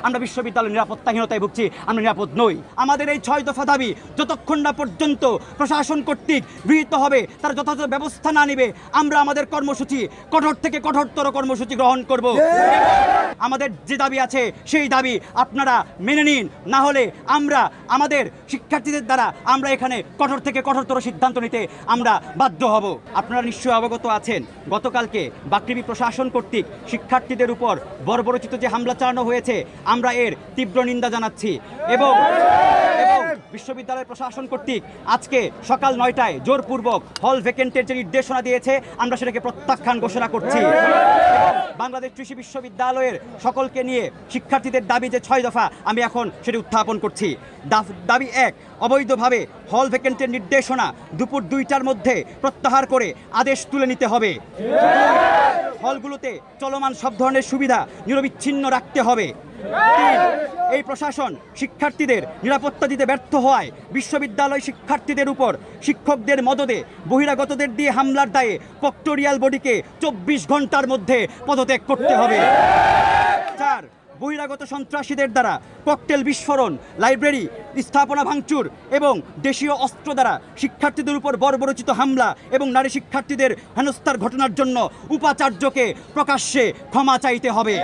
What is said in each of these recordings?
আমরা বিশ্ববিদ্যালয়ের নিরাপত্তাহীনতায় ভুগছি, আমরা নিরাপদ নই। আমাদের এই 6 দফা দাবি যতক্ষণ না পর্যন্ত প্রশাসন কর্তৃক গৃহীত হবে, তার যথাযথ ব্যবস্থা না নিবে, আমরা আমাদের কর্মসূচি কঠোর থেকে কঠোরতর কর্মসূচি গ্রহণ করব। আমাদের যে দাবি আছে সেই দাবি আপনারা মেনে নিন, না হলে আমরা আমাদের শিক্ষার্থীদের দ্বারা আমরা এখানে কঠোর থেকে কঠোরতর সিদ্ধান্ত নিতে আমরা বাধ্য হব। আপনারা নিশ্চয়ই অবগত আছেন, গতকালকে বাকৃবি প্রশাসন কর্তৃক শিক্ষার্থীদের উপর বর্বরোচিত যে হামলা চালানো হয়েছে, আমরা এর তীব্র নিন্দা জানাচ্ছি এবং বিশ্ববিদ্যালয় প্রশাসন কর্তৃক আজকে সকাল 9টায় জোরপূর্বক হল ভ্যাকেন্টের যে নির্দেশনা দিয়েছে, আমরা সেটাকে প্রত্যাখ্যান ঘোষণা করছি। বাংলাদেশ কৃষি বিশ্ববিদ্যালয়ের সকলকে নিয়ে শিক্ষার্থীদের দাবি যে 6 দফা, আমি এখন সেটি উত্থাপন করছি। দাবি 1, অবৈধভাবে হল ভ্যাকেন্টের নির্দেশনা দুপুর 2টার মধ্যে প্রত্যাহার করে আদেশ তুলে নিতে হবে। হলগুলোতে চলমান সব ধরনের সুবিধা নিরবিচ্ছিন্ন রাখতে হবে। 3, এই প্রশাসন শিক্ষার্থীদের নিরাপত্তা দিতে ব্যর্থ হওয়ায় বিশ্ববিদ্যালয় শিক্ষার্থীদের উপর শিক্ষকদের মদদে বহিরাগতদের দিয়ে হামলার দায়ে প্রক্টোরিয়াল বডিকে 24 ঘন্টার মধ্যে পদত্যাগ করতে হবে। 4, বহিরাগত সন্ত্রাসীদের দ্বারা ককটেল বিস্ফোরণ, লাইব্রেরি স্থাপনা ভাঙচুর এবং দেশীয় অস্ত্র দ্বারা শিক্ষার্থীদের উপর বর্বরোচিত হামলা এবং নারী শিক্ষার্থীদের হেনস্থার ঘটনার জন্য উপাচার্যকে প্রকাশ্যে ক্ষমা চাইতে হবে।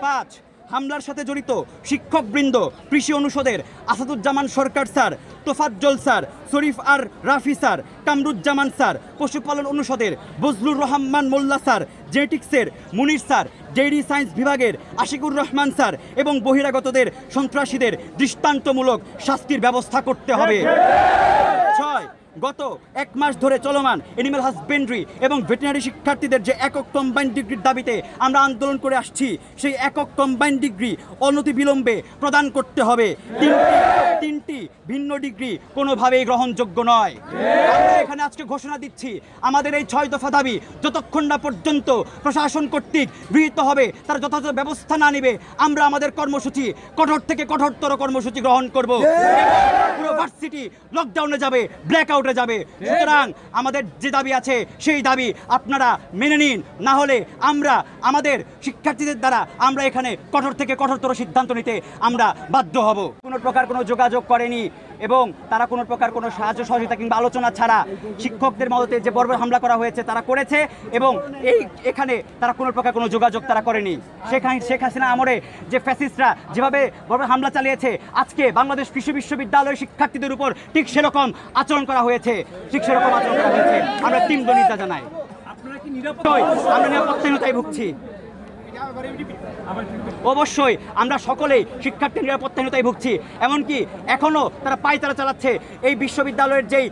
5, হামলার সাথে জড়িত শিক্ষকবৃন্দ, কৃষি অনুষদের আসাদুজ্জামান সরকার স্যার, তোফাজ্জল স্যার, শরীফ আর রাফি স্যার, কামরুজ্জামান স্যার, পশুপালন অনুষদের বজলুর রহমান মোল্লা স্যার, জেনেটিক্সের মুনির স্যার, ডেইরি সায়েন্স বিভাগের আশিকুর রহমান স্যার এবং বহিরাগতদের সন্ত্রাসীদের দৃষ্টান্তমূলক শাস্তির ব্যবস্থা করতে হবে। 6, গত 1 মাস ধরে চলমান অ্যানিম্যাল হাজবেন্ড্রি এবং ভেটেরিনারি শিক্ষার্থীদের যে একক কম্বাইন্ড ডিগ্রির দাবিতে আমরা আন্দোলন করে আসছি, সেই একক কম্বাইন্ড ডিগ্রি অনতিবিলম্বে প্রদান করতে হবে। 3টি ভিন্ন ডিগ্রি কোনোভাবেই গ্রহণযোগ্য নয়। আমরা এখানে আজকে ঘোষণা দিচ্ছি, আমাদের এই 6 দফা দাবি যতক্ষণ না পর্যন্ত প্রশাসন কর্তৃক গৃহীত হবে, তার যথাযথ ব্যবস্থা না নিবে, আমরা আমাদের কর্মসূচি কঠোর থেকে কঠোরতর কর্মসূচি গ্রহণ করব। পুরো ভার্সিটি লকডাউনে যাবে, ব্ল্যাকআউটে যাবে। সুতরাং আমাদের যে দাবি আছে সেই দাবি আপনারা মেনে নিন, না হলে আমরা আমাদের শিক্ষার্থীদের দ্বারা আমরা এখানে কঠোর থেকে কঠোরতর সিদ্ধান্ত নিতে আমরা বাধ্য হব। কোনো প্রকার কোনো যোগাযোগ করেনি এবং তারা কোনো প্রকার কোনো সাহায্য সহযোগিতা কিংবা আলোচনা ছাড়া শিক্ষকদের মদতে যে বর্বর হামলা করা হয়েছে তারা করেছে এবং এখানে তারা কোনো প্রকার কোনো যোগাযোগ তারা করেনি। শেখ হাসিনা আমলে যে ফ্যাসিস্টরা যেভাবে বর্বর হামলা চালিয়েছে, আজকে বাংলাদেশ কৃষি বিশ্ববিদ্যালয়ের শিক্ষার্থীদের উপর ঠিক সেরকম আচরণ করা হয়েছে, আমরা তীব্র নিন্দা জানাই। আমরা নিরাপত্তাহীনতায় ভুগছি। অবশ্যই আমরা সকলেই শিক্ষার্থীর নিরাপত্তাহীনতায় ভুগছি। এমনকি এখনও তারা পায়তারা চালাচ্ছে। এই বিশ্ববিদ্যালয়ের যেই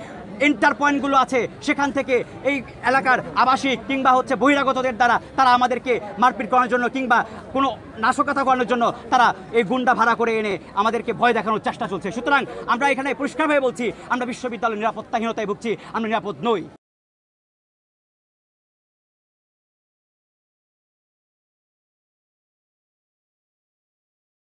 এন্টার পয়েন্টগুলো আছে সেখান থেকে এই এলাকার আবাসিক কিংবা বহিরাগতদের দ্বারা তারা আমাদেরকে মারপিট করানোর জন্য কিংবা কোনো নাশকতা করানোর জন্য তারা এই গুন্ডা ভাড়া করে এনে আমাদেরকে ভয় দেখানোর চেষ্টা চলছে। সুতরাং আমরা এখানে পরিষ্কারভাবে বলছি, আমরা বিশ্ববিদ্যালয়ের নিরাপত্তাহীনতায় ভুগছি, আমরা নিরাপদ নই।